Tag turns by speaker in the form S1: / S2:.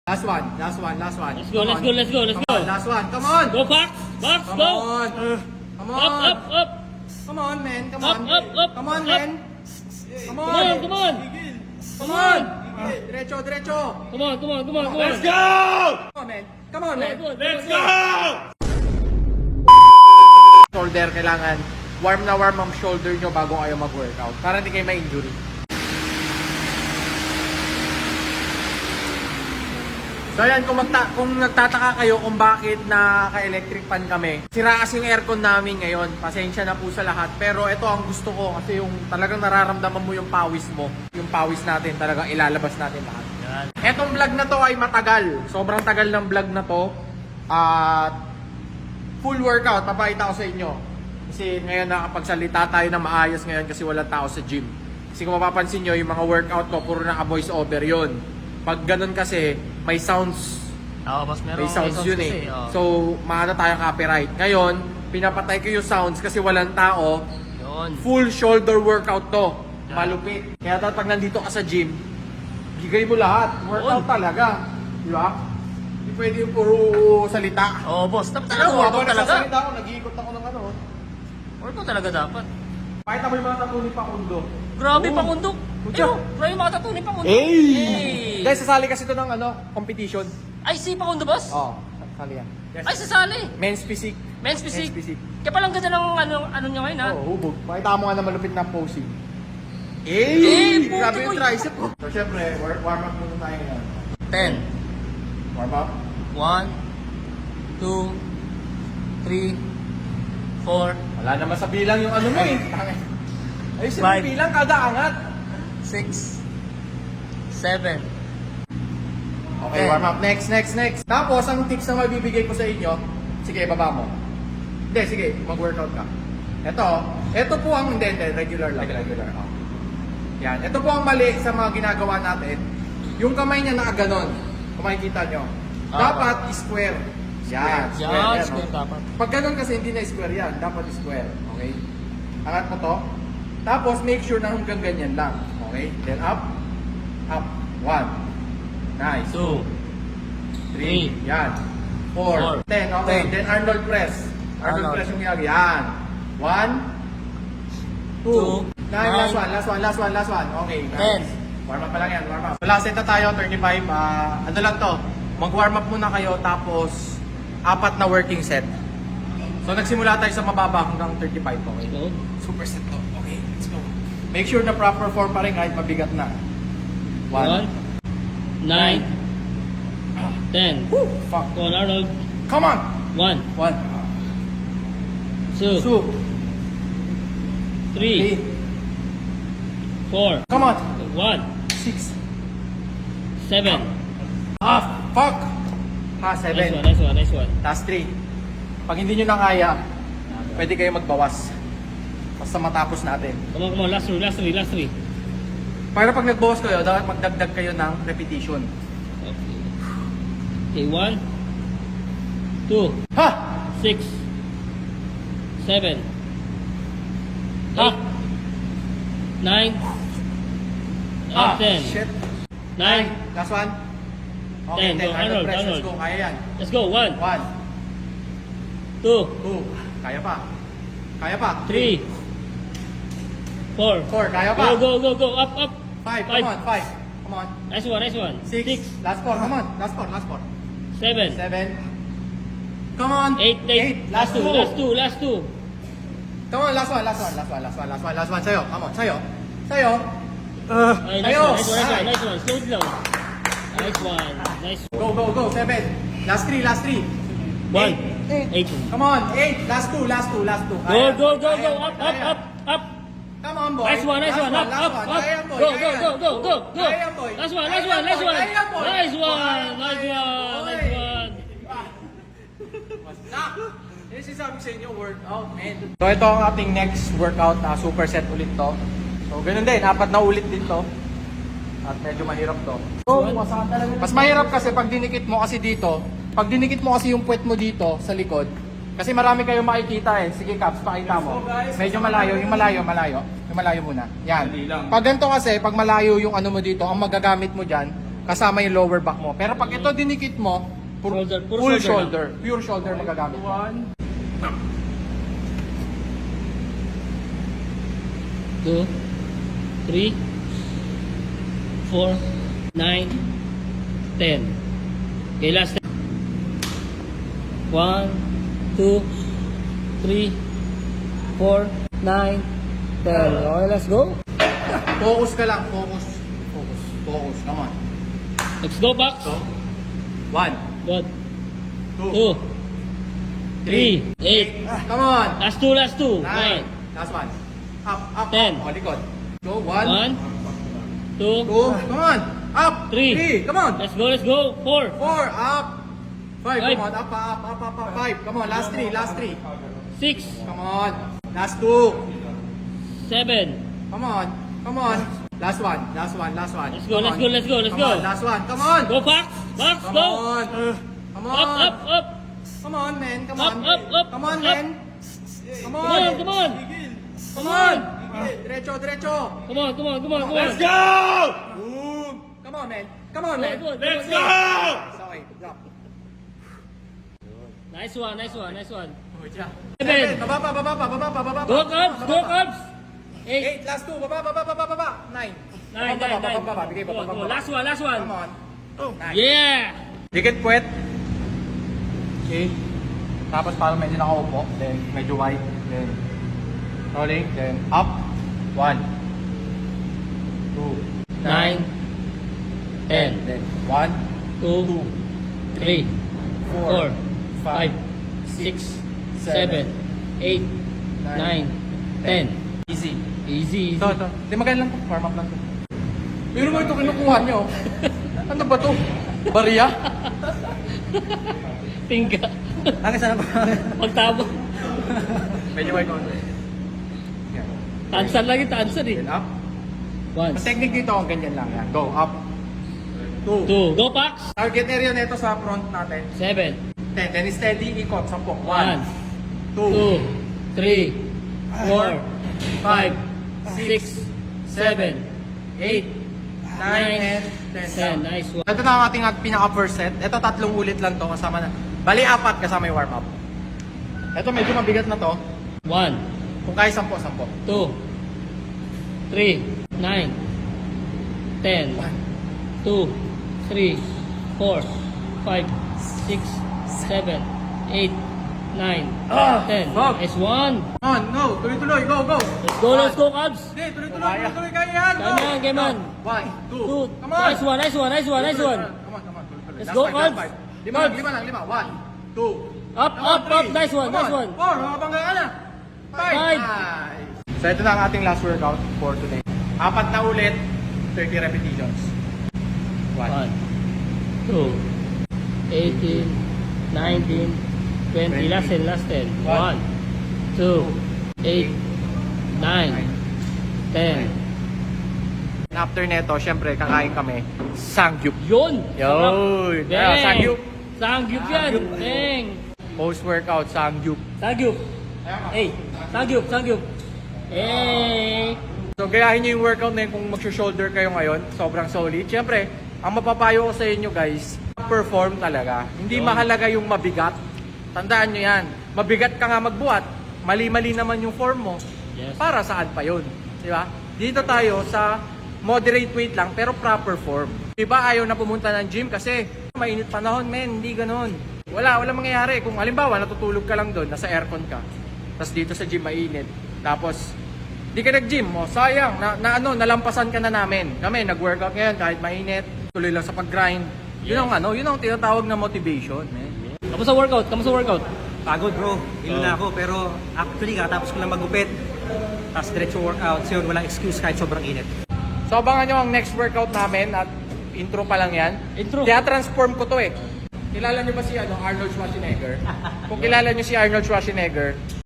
S1: Last one. Last one.
S2: Let's go,
S1: Come
S2: let's
S1: on.
S2: go, let's go, let's
S1: Come
S2: go.
S1: on, last one. Come on.
S2: Go, Fox! Fox,
S1: Come
S2: go!
S1: on. Come
S2: Up,
S1: on.
S2: up, up!
S1: Come on, man. Come
S2: Up,
S1: on.
S2: up, up.
S1: Come on,
S2: Up.
S1: man. Come
S2: Come on,
S1: on.
S2: come on!
S1: Come on. Diretso, diretso.
S2: Come on, come on, come on, come on!
S3: Let's go!
S1: Come on, man. Come on, man.
S3: Let's go!
S1: Shoulder, kailangan warm na warm ang shoulder nyo bago kayo mag-workout para hindi kayo ma-injury. So ayan, kung nagtataka kayo kung bakit naka-electric fan kami, sira kasi yung aircon namin ngayon. Pasensya na po sa lahat. Pero ito ang gusto ko kasi yung talagang nararamdaman mo yung pawis mo. Yung pawis natin, talagang ilalabas natin lahat.
S2: Yan.
S1: Etong vlog na to ay matagal. Sobrang tagal ng vlog na to. At full workout, papakita ko sa inyo. Kasi ngayon nakapagsalita tayo ng maayos ngayon kasi walang tao sa gym. Kasi kung mapapansin nyo, yung mga workout ko, puro naka-voice over yun. Pag ganun kasi, may sounds.
S2: Oo, boss, meron.
S1: May sounds yun
S2: kasi,
S1: eh.
S2: oh.
S1: So, maano tayong copyright. Ngayon, pinapatay ko yung sounds kasi walang tao.
S2: Yun.
S1: Full shoulder workout to.
S2: Yeah.
S1: Malupit. Kaya dapat pag nandito ka sa gym, gigay mo lahat. Workout talaga. Di ba? Hindi pwede yung puro salita.
S2: Oo, boss. Dapat
S1: Ano,
S2: talaga, workout
S1: habang
S2: talaga.
S1: nagsasalita ako, nag-iikot ako ng ano.
S2: Workout talaga dapat.
S1: Pakita mo yung mga tattoo ni Pakundo.
S2: Grabe,
S1: Oo.
S2: Pakundok.
S1: Pucha.
S2: Ayun, grabe yung mga tattoo ni Pakundok.
S1: Hey! Guys, sasali kasi ito ng ano, competition.
S2: Ay, si Pakundo, boss?
S1: Oo, sasali yan. Yes.
S2: Ay, sasali.
S1: Men's physique.
S2: Men's physique.
S1: Men's physique.
S2: Kaya palang ganda ng ano niya ngayon, ha?
S1: Oo, hubog. Pakita mo nga na malupit na posing.
S2: Eh,
S1: Grabe
S2: puti
S1: yung
S2: ko.
S1: tricep ko. So, syempre, warm up muna tayo ngayon.
S2: 10.
S1: Warm up.
S2: 1, 2, 3, 4,
S1: Wala naman sa bilang yung ano mo eh. Ay, sa
S2: Five.
S1: bilang kada angat.
S2: 6, 7.
S1: Okay, warm up. Next. Tapos, ang tips na mabibigay ko sa inyo, sige, baba mo. Hindi, sige, mag-workout ka. Ito po ang, hindi, regular lang. Regular. Oh. Yan, ito po ang mali sa mga ginagawa natin. Yung kamay niya nakaganon. Kung makikita nyo. Dapat square. Yan,
S2: Yan,
S1: oh.
S2: square dapat.
S1: Pag ganon kasi hindi na square yan, dapat square. Okay? Angat mo to. Tapos make sure na hanggang ganyan lang. Okay? Then up. 1. Nice.
S2: 2,
S1: 3. Yan. 4.
S2: Four.
S1: 10. Okay.
S2: 10.
S1: Then Arnold press. Arnold
S2: Arnold.
S1: press yung ginagawa. Yan. 1. 2. 9. Last one. Okay. Nice.
S2: 10.
S1: Warm up pa lang yan. Warm up. So last set na tayo. 35. Ano lang to. Mag-warm up muna kayo. Tapos 4 na working set. So nagsimula tayo sa mababa hanggang 35. Okay.
S2: Go.
S1: Super set to. Okay. Let's go. Make sure na proper form pa rin kahit mabigat na.
S2: 1, 9, 10.
S1: Woo! Fuck.
S2: Go on, Arnold.
S1: Come on!
S2: 1,
S1: 1.
S2: 2,
S1: 2.
S2: 3, 4,
S1: Come on!
S2: 1,
S1: 6.
S2: 7.
S1: Fuck!
S2: Nice
S1: 7.
S2: one, nice one.
S1: Taas 3. Pag hindi nyo na kaya, pwede kayo magbawas. Basta matapos natin.
S2: Come on, last 3.
S1: Para pag nagbawas kayo, dapat magdagdag kayo ng repetition.
S2: Okay, 1, 2,
S1: Ha!
S2: 6, 7, 8, 9, 10.
S1: Shit.
S2: 9.
S1: Last one. Okay,
S2: 10.
S1: 10.
S2: Go,
S1: Arnold
S2: Arnold,
S1: press. Let's
S2: Arnold.
S1: go. Kaya yan.
S2: Let's go. 1,
S1: 1.
S2: 2,
S1: 2. Kaya pa. Kaya pa.
S2: 3, 4.
S1: 4. Kaya pa.
S2: Go. Up.
S1: 5. Come on. 5. Come on.
S2: Nice one.
S1: 6. Last 4. Come on. Last 4.
S2: 7,
S1: 7. Come on.
S2: 8. Last 2.
S1: Come on. Last one. Sayo. Come on. Sayo.
S2: Ay, nice
S1: Ayos.
S2: one. Slow down. Nice one.
S1: Go. 7. Last 3.
S2: 1, 8.
S1: Come on. 8. Last 2.
S2: Go. Up.
S1: Come on, boy.
S2: Nice one. Up.
S1: Kaya, boy.
S2: Go.
S1: Kaya, boy.
S2: Last one.
S1: Kaya, boy.
S2: Nice one.
S1: This is sabi sa inyo, workout, man. So ito ang ating next workout, super set ulit to. So ganun din, 4 na ulit din to. At medyo mahirap to. Mas mahirap kasi pag dinikit mo kasi dito, pag dinikit mo kasi yung puwet mo dito sa likod, kasi marami kayong makikita eh. Sige Caps, pakita mo. Medyo malayo, yung malayo muna. Yan. Pag ganito kasi, pag malayo yung ano mo dito, ang magagamit mo dyan kasama yung lower back mo. Pero pag ito dinikit mo,
S2: Shoulder, puro
S1: full
S2: shoulder
S1: shoulder. Pure shoulder magagamit mo.
S2: 2, 3, 4, 9, 10. Okay, last. 1, 2, 3, 4, 9, 10. Okay, let's go.
S1: Focus ka lang, focus. Focus, focus. Come on.
S2: Let's go back.
S1: So, 1,
S2: Good.
S1: 2,
S2: 2, 3, 8.
S1: Come on.
S2: Last two, last two.
S1: 9.
S2: 9.
S1: Last one. Up, up,
S2: 10.
S1: up. O, likod. Go,
S2: 1,
S1: 1,
S2: 2,
S1: 2. Come on. Up.
S2: 3.
S1: 3. Come on.
S2: Let's go, let's go. 4.
S1: 4. Up. 5.
S2: Five.
S1: Come on. Up, up, up, up, up. 5. Come on. Last 3. Last 3.
S2: 6.
S1: Come on. Last 2.
S2: 7.
S1: Come on. Come on. Last one. Last one. Last one.
S2: Let's go,
S1: Come
S2: let's
S1: on.
S2: go, let's go, let's
S1: Come
S2: go.
S1: on. Last one. Come on.
S2: Go back. Back,
S1: Come
S2: go.
S1: on. Come on.
S2: Up, up, up.
S1: Come on, man. Come
S2: Up,
S1: on.
S2: up, up,
S1: Come on,
S2: up.
S1: man. Come
S2: Come on,
S1: on.
S2: come on.
S1: Come on. Diretso, diretso.
S2: Come on, come on, come on, come on.
S1: Let's go. Boom. Come on, man. Come on, man.
S2: Let's go.
S1: Okay, drop.
S2: Nice one, nice one, nice one.
S1: Okay, siya.
S2: 7.
S1: Baba, baba, baba, baba, baba, baba.
S2: Go Cubs, go Cubs. 8.
S1: 8, last 2. Baba, baba, baba, baba. 9.
S2: 9, 9, 9.
S1: Baba, bigay, baba,
S2: Come on,
S1: baba.
S2: last one, last one.
S1: Come on. 9.
S2: Yeah.
S1: Dikit puwet. Okay. Tapos parang medyo nakaupo. Then medyo wide. Then rolling. Then up. 1. 2.
S2: 9, 10,
S1: Then 1.
S2: 2, 3, 4, 5, 6, 7, 8, 9, 10.
S1: Easy.
S2: Easy, easy.
S1: Ito. Hindi magaling lang to. Warm up lang to. Pero mo ito kinukuha nyo. Ano ba to? Barya?
S2: Tingka.
S1: Saan ba?
S2: Pagtabo.
S1: Medyo wide on.
S2: Tansan lang yung tansan eh.
S1: Then up.
S2: 1,
S1: Ang technique dito, ang ganyan lang yan. Go, up. 2.
S2: 2, go Pax.
S1: Target area nito sa front natin.
S2: 7,
S1: 10. Then steady ikot. 10. 1.
S2: 1, 2, 3, 4, 5, 6, 7, 8,
S1: 9, and
S2: 10.
S1: 10.
S2: Nice one.
S1: Ito na ang ating pinaka first set. Ito 3 ulit lang to kasama na. Bali 4 kasama yung warm up. Ito medyo mabigat na to.
S2: 1,
S1: Kung kaya 10, 10.
S2: 2, 3, 9, 10, 2, 3, 4, 5, 6, 7, 8, 9, 10.
S1: Bob.
S2: Nice one.
S1: On, no. Tuloy-tuloy. Go, go.
S2: Let's go Cubs.
S1: Hindi, tuloy-tuloy. Tuloy-tuloy. Kaya yan. Go.
S2: Kaya yan, game on.
S1: 1, 2.
S2: 2,
S1: Come on.
S2: nice one, nice one, nice one, nice one.
S1: Come on, come on. Tuloy-tuloy.
S2: Let's
S1: Last
S2: go,
S1: five, last
S2: Cubs.
S1: five. Lima lang. 1, 2.
S2: Up, up, up. Nice one, nice one.
S1: 4, makabangga ka na. 5.
S2: Five.
S1: So ito na ang ating last workout for today. 4 na ulit, 30 repetitions. 1.
S2: 1, 2, 18, 19, 20, last 10, last 10. 1, 2, 8, 9, 10.
S1: After neto, syempre, kakain kami. Sangyup.
S2: Yun!
S1: Yun!
S2: Dang!
S1: Sangyup.
S2: Sangyup yan! Dang!
S1: Post-workout, sangyup.
S2: Sangyup! Hey! Sangyup! Sangyup! Hey!
S1: So, gayahin nyo yung workout na yun kung mag-shoulder kayo ngayon. Sobrang solid. Syempre, ang mapapayo ko sa inyo guys, perform talaga. Hindi mahalaga yung mabigat. Tandaan nyo yan. Mabigat ka nga magbuhat, mali-mali naman yung form mo.
S2: Yes.
S1: Para saan pa yun? Di ba? Dito tayo sa moderate weight lang pero proper form. Diba ayaw na pumunta ng gym kasi mainit panahon, men. Hindi ganon. Wala mangyayari. Kung halimbawa natutulog ka lang doon, nasa aircon ka. Tapos dito sa gym mainit. Tapos di ka nag-gym, sayang, nalampasan ka na namin. Kami, nag-workout ngayon kahit mainit, tuloy lang sa pag-grind. Yun ang tinatawag na motivation, man.
S2: Kamusta workout? Kamusta workout?
S3: Pagod bro, ilo na ako pero actually katapos ko lang magupit. Tapos diretso workout, so yun, walang excuse kahit sobrang init.
S1: So abangan nyo ang next workout namin at intro pa lang yan.
S2: Intro?
S1: Kaya transform ko to eh. Kilala nyo ba si Arnold Schwarzenegger? Kung kilala nyo si Arnold Schwarzenegger,